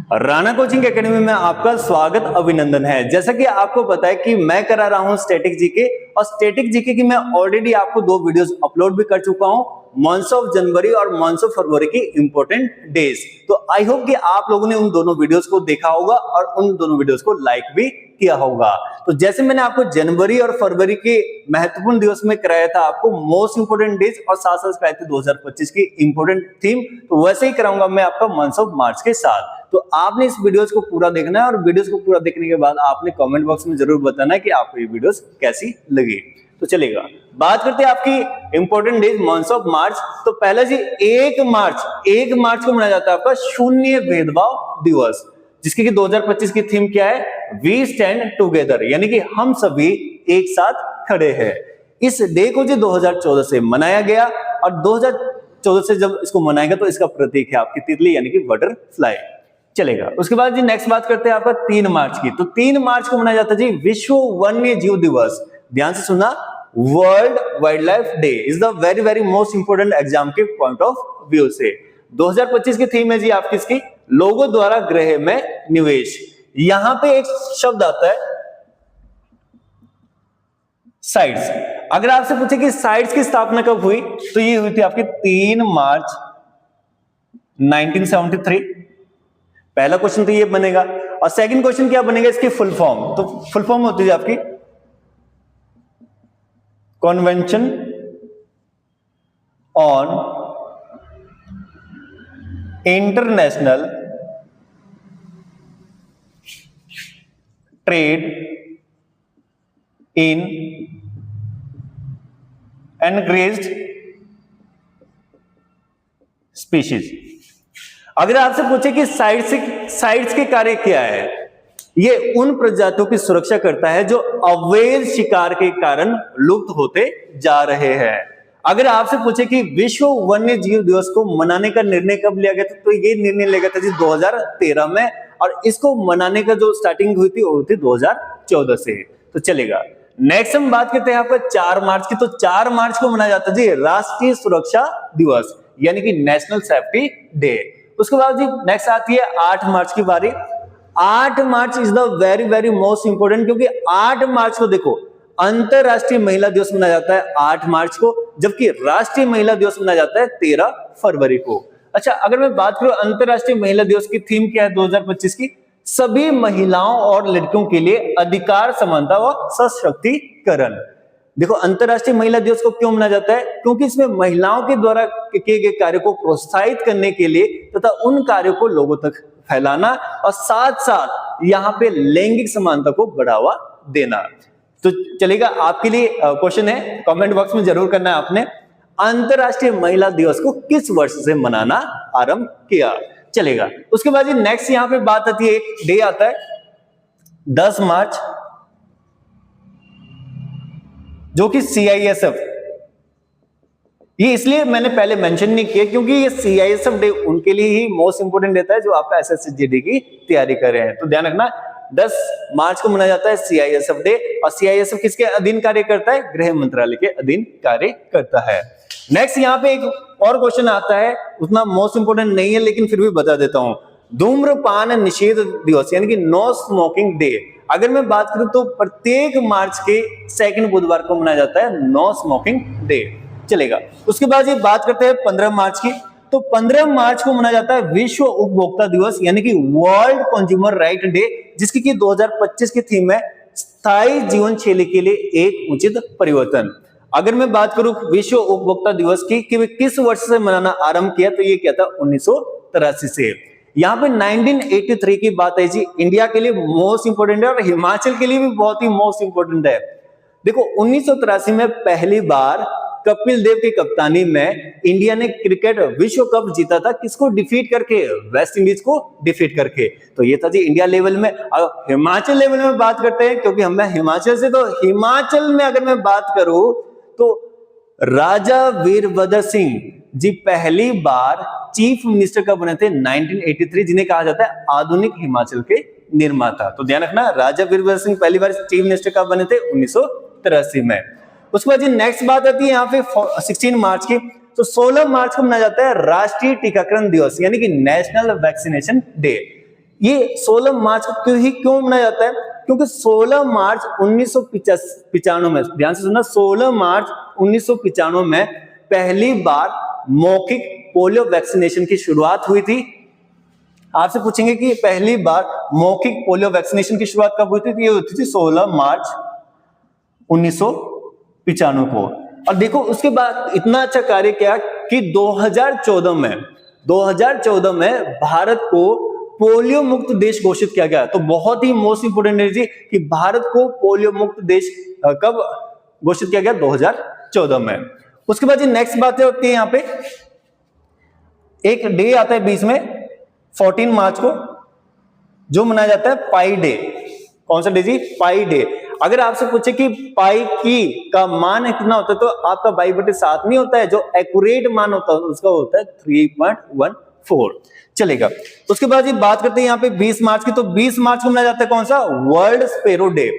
Rana coaching academy में आपका स्वागत अभिनंदन है। जैसा कि आपको पता है कि मैं करा रहा हूं स्टैटिक जीके, और स्टैटिक जीके की मैं ऑलरेडी आपको 2 वीडियोस अपलोड भी कर चुका हूं, मंथ्स ऑफ जनवरी और मंथ्स ऑफ फरवरी की इंपॉर्टेंट डेज। तो आई होप कि आप लोगों ने उन दोनों वीडियोस को देखा होगा और उन दोनों वीडियोस को लाइक भी किया होगा। तो जैसे मैंने आपको जनवरी और फरवरी के महत्वपूर्ण दिवस में कराया था आपको मोस्ट इंपोर्टेंट डेज, और साथ साथ कराए थे 2025 की इंपोर्टेंट थीम, तो वैसे ही कराऊंगा मैं आपका मंथ्स ऑफ मार्च के साथ। तो आपने इस वीडियोस को पूरा देखना है, और वीडियोस को पूरा देखने के बाद आपने कमेंट बॉक्स में जरूर बताना है कि आपको ये वीडियोस कैसी लगी। तो चलेगा, बात करते हैं आपकी important days months of March. तो पहला जी 1 मार्च को मनाया जाता है आपका शून्य भेदभाव दिवस, जिसकी कि 2025 की थीम क्या है, वी स्टैंड टुगेदर, यानी कि हम सभी एक साथ खड़े हैं। इस डे को जी 2014 से मनाया गया, और 2014 से जब इसको मनाएगा तो इसका प्रतीक है आपकी तितली, यानी कि बटरफ्लाई। चलेगा, उसके बाद जी नेक्स्ट बात करते हैं आपका 3 मार्च की। तो 3 मार्च को मनाया जाता है जी विश्व वन्य जीव दिवस। ध्यान से सुनना, world wild life day is the very very most important exam के पॉइंट ऑफ व्यू से। 2025 की थीम है जी आपकी इसकी लोगों द्वारा ग्रह में निवेश। यहां पे एक शब्द आता है साइट्स। अगर आपसे पूछे कि साइट्स की स्थापना कब हुई, तो ये हुई थी आपकी 3 मार्च 1973। पहला क्वेश्चन तो ये बनेगा, और सेकंड क्वेश्चन क्या बनेगा, इसकी फुल फॉर्म। तो फुल फॉर्म होती है आपकी convention on international trade in endangered species. अगर आपसे पूछे कि साइट्स के कार्य क्या है, ये उन प्रजातियों की सुरक्षा करता है जो अवैध शिकार के कारण लुप्त होते जा रहे हैं। अगर आपसे पूछे कि विश्व वन्य जीव दिवस को मनाने का निर्णय कब लिया गया था, तो ये निर्णय लिया गया था जी 2013 में, और इसको मनाने का जो स्टार्टिंग हुई थी वो हुई थी 2014 से। तो चलेगा, नेक्स्ट हम बात करते हैं आपका 4 मार्च की। तो 4 मार्च को मनाया जाता है जी राष्ट्रीय सुरक्षा दिवस, यानी कि नेशनल सेफ्टी डे। उसके बाद जी नेक्स्ट आती है 8 मार्च की बारी। 8 March is the very very most important, क्योंकि 8 मार्च को देखो अंतरराष्ट्रीय महिला दिवस मनाया जाता है 8 मार्च को, जबकि राष्ट्रीय महिला दिवस मनाया जाता है 13 फरवरी को। अच्छा, अगर मैं बात करूं अंतरराष्ट्रीय महिला दिवस की थीम क्या है 2025 की, सभी महिलाओं और लड़कियों के लिए अधिकार, समानता व सशक्तिकरण। देखो, अंतरराष्ट्रीय महिला दिवस को क्यों मनाया जाता है, क्योंकि इसमें महिलाओं के द्वारा किए गए कार्यों को प्रोत्साहित करने के लिए तथा उन कार्यों को लोगों तक फैलाना, और साथ साथ यहाँ पे लैंगिक समानता को बढ़ावा देना। तो चलेगा, आपके लिए क्वेश्चन है, कमेंट बॉक्स में जरूर करना है आपने, अंतरराष्ट्रीय महिला दिवस को किस वर्ष से मनाना आरंभ किया। चलेगा, उसके बाद नेक्स्ट यहाँ पे बात आती है, एक डे आता है 10 मार्च, जो कि CISF। ये इसलिए मैंने पहले मेंशन नहीं किया क्योंकि ये CISF डे उनके लिए ही मोस्ट इंपोर्टेंट रहता है जो आपका SSC की तैयारी कर रहे हैं। तो ध्यान रखना, 10 मार्च को मनाया जाता है CISF डे, और CISF किसके अधीन कार्य करता है, गृह मंत्रालय के अधीन कार्य करता है। नेक्स्ट यहाँ पे एक और क्वेश्चन आता है, उतना मोस्ट इंपोर्टेंट नहीं है लेकिन फिर भी बता देता हूं, धूम्रपान निषेध दिवस, यानी कि नो स्मोकिंग डे। अगर मैं बात करूं तो प्रत्येक मार्च के सेकंड बुधवार को मनाया जाता है नो स्मोकिंग डे। चलेगा, उसके बाद ये बात करते हैं 15 मार्च की। तो 15 मार्च को मनाया जाता है विश्व उपभोक्ता दिवस, यानी कि वर्ल्ड कंज्यूमर राइट डे, जिसकी कि 2025 की थीम है स्थायी जीवन शैली के लिए एक उचित परिवर्तन। अगर मैं बात करूं विश्व उपभोक्ता दिवस की कि किस वर्ष से मनाना आरंभ किया, तो ये क्या था 1983 से। यहाँ पे 1983 की बात है जी, इंडिया के लिए मोस्ट इंपोर्टेंट है और हिमाचल के लिए भी बहुत ही मोस्ट इंपोर्टेंट है। देखो, 1983 में पहली बार कपिल देव की कप्तानी में इंडिया ने क्रिकेट विश्व कप जीता था, किसको डिफीट करके, वेस्ट इंडीज को डिफीट करके। तो ये था जी इंडिया लेवल में। अब हिमाचल लेवल में बात करते हैं, क्योंकि हम हिमाचल से, तो हिमाचल में अगर मैं बात करूं तो राजा वीरभद्र सिंह जी पहली बार चीफ मिनिस्टर कब बने थे, 1983, जिन्हें कहा जाता है आधुनिक हिमाचल के निर्माता। तो ध्यान रखना, राजा वीरभद्र सिंह पहली बार चीफ मिनिस्टर कब बने थे, 1983 में। उसके बाद नेक्स्ट बात आती है यहाँ पे 16 मार्च की। तो 16 मार्च को मनाया जाता है राष्ट्रीय टीकाकरण दिवस, यानी कि नेशनल वैक्सीनेशन डे। ये 16 मार्च को क्यों मनाया जाता है? क्योंकि 16 मार्च 1995 में, ध्यान से सुनना, 16 मार्च 1995 में पहली बार मौखिक पोलियो वैक्सीनेशन की शुरुआत हुई थी। आपसे पूछेंगे कि पहली बार मौखिक पोलियो वैक्सीनेशन की शुरुआत कब हुई थी? ये हुई थी 16 मार्च 1995 को। और देखो उसके बाद इतना अच्छा कार्य किया कि 2014 में भारत को पोलियो मुक्त देश घोषित किया गया। तो बहुत ही मोस्ट इंपोर्टेंट है जी कि भारत को पोलियो मुक्त देश कब घोषित किया गया? 2014 में। उसके बाद नेक्स्ट बात होती है, यहाँ पे एक डे आता है बीच में 14 मार्च को, जो मनाया जाता है पाई डे। कौन सा डे जी? पाई डे। अगर आपसे पूछे कि पाई की का मान कितना होता है, तो आपका 22/7 नहीं होता है, जो एक्यूरेट मान होता है उसका होता है 3.14। चलेगा। उसके बाद ये बात करते हैं यहाँ पे 20 मार्च की। तो 20 मार्च को मनाया जाता है कौन सा? World sparrow day.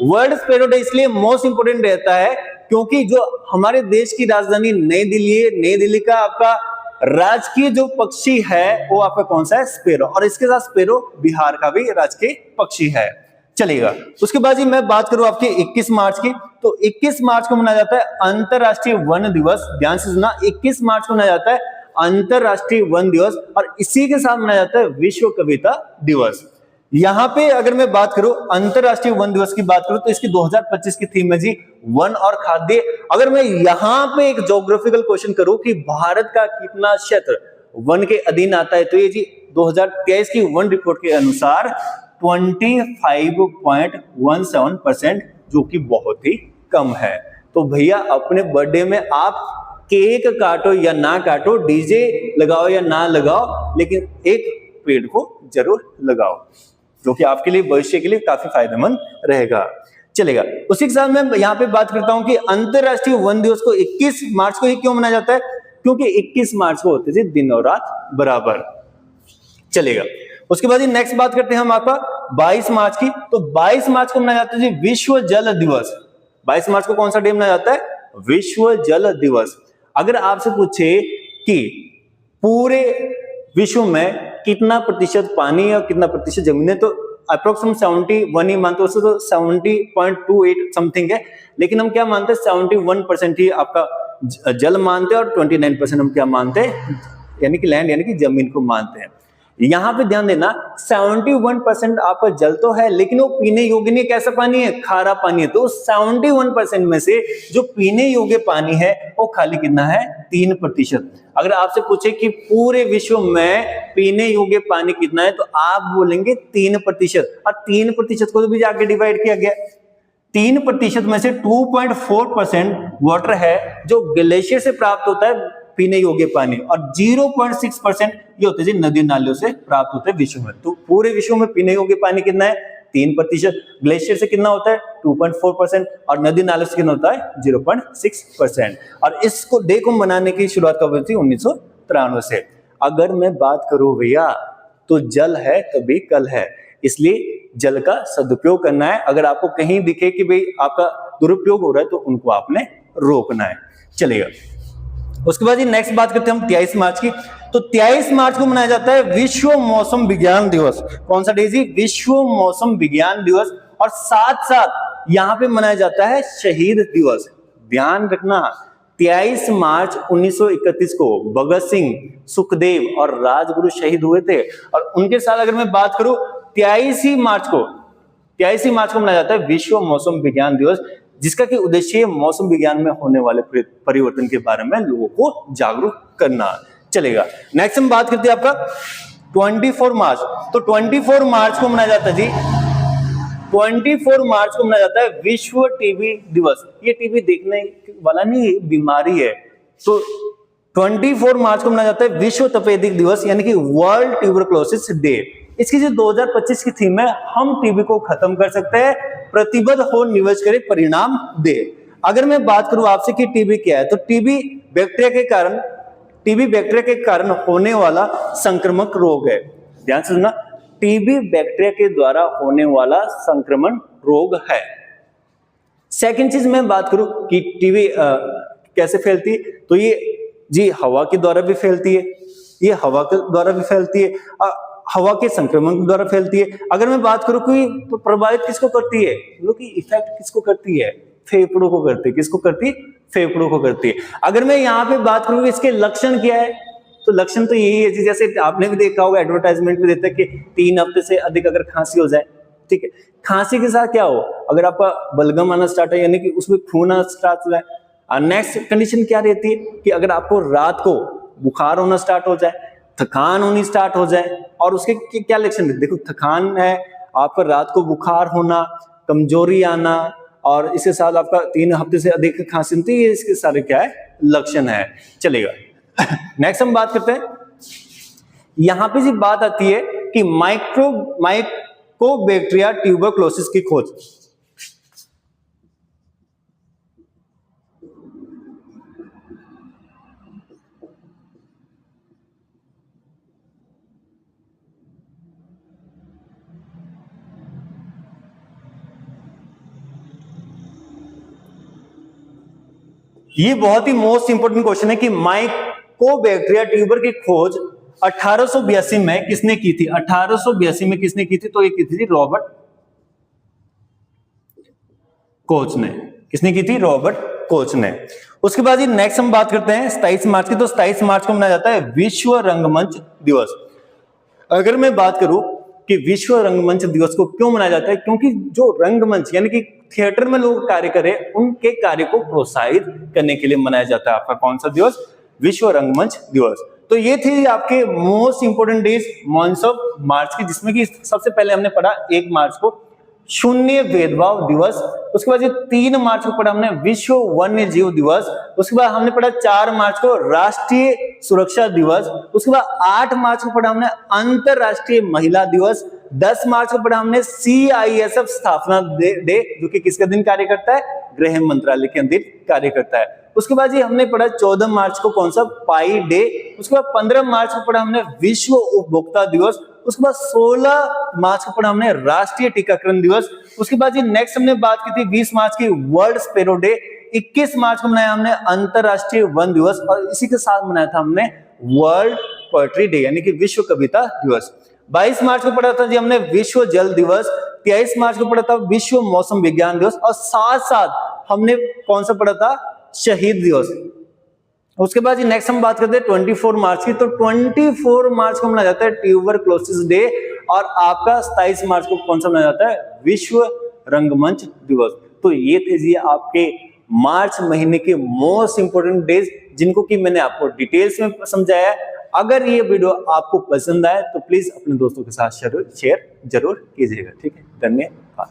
World sparrow day इसलिए मोस्ट इंपोर्टेंट रहता है क्योंकि जो हमारे देश की राजधानी नई दिल्ली है, नई दिल्ली का आपका राजकीय जो पक्षी है वो आपका कौन सा है? स्पैरो। और इसके साथ स्पैरो बिहार का भी राजकीय पक्षी है। चलेगा। उसके बाद जी मैं बात करूं आपके 21 मार्च की। तो 21 मार्च को मनाया जाता है अंतरराष्ट्रीय वन दिवस। ध्यान से सुनना, 21 मार्च को मनाया जाता है अंतरराष्ट्रीय वन दिवस, और इसी के साथ मनाया जाता है विश्व कविता दिवस। यहां पे अगर मैं बात करूं अंतरराष्ट्रीय वन दिवस की बात करूं, तो इसकी 2025 की थीम है जी वन और खाद्य। अगर मैं यहां पे एक ज्योग्राफिकल क्वेश्चन करूं कि भारत का कितना क्षेत्र वन के अधीन आता है, तो ये जी 2023 की वन रिपोर्ट के अनुसार 25.17%, जो कि बहुत ही कम है। तो भैया अपने बर्थडे में आप केक काटो या ना काटो, डीजे लगाओ या ना लगाओ, लेकिन एक पेड़ को जरूर लगाओ, जो कि आपके लिए भविष्य के लिए काफी फायदेमंद रहेगा। चलेगा। उसी के साथ मैं यहाँ पे बात करता हूं कि अंतरराष्ट्रीय वन दिवस को 21 मार्च को ही क्यों मनाया जाता है? क्योंकि 21 मार्च को होते थे दिन और रात बराबर। चलेगा। उसके बाद नेक्स्ट बात करते हैं हम आपका 22 मार्च की। तो 22 मार्च को मनाया जाता है जी विश्व जल दिवस। 22 मार्च को कौन सा डे मनाया जाता है? विश्व जल दिवस। अगर आपसे पूछे कि पूरे विश्व में कितना प्रतिशत पानी है और कितना प्रतिशत जमीन है, तो अप्रोक्सीमेट 71 ही मानते हो, तो 70.28 समथिंग है, लेकिन हम क्या मानते हैं? 71% ही आपका जल मानते हैं और 29% हम क्या मानते हैं? यानी कि लैंड, यानी कि जमीन को मानते हैं। यहां पे ध्यान देना, 71% आपका जल तो है, लेकिन वो पीने योग्य नहीं। कैसा पानी है? खारा पानी है। तो 71% में से जो पीने योग्य पानी है वो खाली कितना है? 3%। अगर आपसे पूछे कि पूरे विश्व में पीने योग्य पानी कितना है, तो आप बोलेंगे 3%। और 3% को भी जाके डिवाइड किया गया। 3% में से 2.4% वाटर है जो ग्लेशियर से प्राप्त होता है पीने योग्य पानी, और 0.6% ये होते हैं नदी नालियों से प्राप्त होते हैं विश्व में। तो पूरे विश्व में पीने योग्य पानी कितना है? 3%। ग्लेशियर से कितना होता है? 2.4%। और नदी नालियों से कितना होता है? 0.6%। और इसको डे को मनाने की शुरुआत कब हुई थी? 1993 से। अगर मैं बात करूं भैया, तो जल है तभी कल है, इसलिए जल का सदुपयोग करना है। अगर आपको कहीं दिखे कि भाई आपका दुरुपयोग हो रहा है, तो उनको आपने रोकना है। चलेगा। उसके बाद नेक्स्ट बात करते हैं हम 23 मार्च की। तो 23 मार्च को मनाया जाता है विश्व मौसम विज्ञान दिवस। कौन सा डे जी? विश्व मौसम विज्ञान दिवस। और साथ साथ यहां पे मनाया जाता है शहीद दिवस। ध्यान रखना, 23 मार्च 1931 को भगत सिंह, सुखदेव और राजगुरु शहीद हुए थे। और उनके साथ अगर मैं बात करूं, 23 मार्च को मनाया जाता है विश्व मौसम विज्ञान दिवस, जिसका कि उद्देश्य मौसम विज्ञान में होने वाले परिवर्तन के बारे में लोगों को जागरूक करना। चलेगा। नेक्स्ट हम बात करते हैं आपका 24 मार्च। तो 24 मार्च को मनाया जाता है जी, 24 मार्च को मनाया जाता है विश्व टीबी दिवस। ये टीबी देखने वाला नहीं, बीमारी है। तो 24 मार्च को मनाया जाता है विश्व तपेदिक दिवस, यानी कि वर्ल्ड ट्यूबरकुलोसिस डे। इसकी जो 2025 की थीम है, हम टीबी को खत्म कर सकते हैं, प्रतिबद्ध हो, निवेश करे, परिणाम दे। अगर मैं बात करूं आपसे कि टीबी क्या है, तो टीबी बैक्टीरिया के कारण होने वाला संक्रमक रोग है। ध्यान से सुनना, टीबी बैक्टीरिया के द्वारा होने वाला संक्रमण रोग है। सेकंड चीज मैं बात करूं कि टीबी कैसे फैलती है, तो ये जी हवा के द्वारा भी फैलती है, ये हवा के द्वारा भी फैलती है। हवा के संक्रमण के द्वारा फैलती है। अगर मैं बात करूं कि तो प्रभावित किसको करती है, कि इफेक्ट किसको करती है, फेफड़ों को करती है। किसको करती है, फेफड़ों को करती है। अगर मैं यहाँ पे बात करूं कि इसके लक्षण क्या है, तो लक्षण तो यही है जी, जैसे आपने भी देखा होगा एडवर्टाइजमेंट में देता है कि 3 हफ्ते से अधिक अगर खांसी हो जाए, ठीक है, खांसी के साथ क्या हो, अगर आपका बलगम आना स्टार्ट है, यानी कि उसमें खून आना स्टार्ट हो जाए। नेक्स्ट कंडीशन क्या रहती है कि अगर आपको रात को बुखार होना स्टार्ट हो जाए, थकान होनी स्टार्ट हो जाए, और उसके क्या लक्षण है, देखो थकान है, आपका रात को बुखार होना, कमजोरी आना, और इसके साथ आपका 3 हफ्ते से अधिक खांसी होती है, इसके सारे क्या है, लक्षण है। चलेगा नेक्स्ट हम बात करते हैं, यहां पे जी बात आती है कि माइकोबैक्टीरिया ट्यूबरक्लोसिस की खोज। ये बहुत ही मोस्ट इंपोर्टेंट क्वेश्चन है कि माइकोबैक्टीरिया ट्यूबर की खोज 1882 में किसने की थी, 1882 में किसने की थी, तो ये की थी रॉबर्ट कोच ने। किसने की थी, रॉबर्ट कोच ने। उसके बाद नेक्स्ट हम बात करते हैं 27 मार्च की, तो 27 मार्च को मनाया जाता है विश्व रंगमंच दिवस। अगर मैं बात करूं कि विश्व रंगमंच दिवस को क्यों मनाया जाता है, क्योंकि जो रंगमंच यानी कि थिएटर में लोग कार्य करें, उनके कार्य को प्रोत्साहित करने के लिए मनाया जाता है आपका कौन सा दिवस, विश्व रंगमंच दिवस। तो ये थी आपके most important days month of March की, जिसमें कि सबसे पहले हमने पढ़ा 1 मार्च को शून्य भेदभाव दिवस, उसके बाद 3 मार्च को पढ़ा हमने विश्व वन्य जीव दिवस, उसके बाद हमने पढ़ा 4 मार्च को राष्ट्रीय सुरक्षा दिवस, उसके बाद 8 मार्च को पढ़ा हमने अंतरराष्ट्रीय महिला दिवस, 10 मार्च को पढ़ा हमने CISF स्थापना डे, जो कि किसका दिन कार्य करता है, गृह मंत्रालय के दिन कार्य करता है। उसके बाद हमने पढ़ा 14 मार्च को कौन सा, पाई डे, उसके बाद 15 मार्च को पढ़ा हमने विश्व उपभोक्ता दिवस, उसके बाद 16 मार्च को पढ़ा हमने राष्ट्रीय टीकाकरण दिवस, उसके बाद नेक्स्ट हमने बात की थी 20 मार्च की वर्ल्ड स्पैरो डे, 21 मार्च को मनाया हमने अंतरराष्ट्रीय वन दिवस, और इसी के साथ मनाया था हमने वर्ल्ड पोएट्री डे यानी कि विश्व कविता दिवस। 22 मार्च को पढ़ा था जी हमने विश्व जल दिवस, 23 मार्च को पढ़ा था विश्व मौसम विज्ञान दिवस, और साथ साथ हमने कौन सा पढ़ा था, शहीद दिवस। उसके बाद नेक्स्ट हम बात करते हैं 24 मार्च की, तो 24 मार्च को मनाया जाता है ट्यूबरक्लोसिस डे, और आपका 27 मार्च को कौन सा मनाया जाता है, विश्व रंगमंच दिवस। तो ये थे जी आपके मार्च महीने के मोस्ट इंपोर्टेंट डेज, जिनको कि मैंने आपको डिटेल्स में समझाया। अगर ये वीडियो आपको पसंद आए तो प्लीज अपने दोस्तों के साथ शेयर जरूर कीजिएगा। ठीक है, धन्यवाद।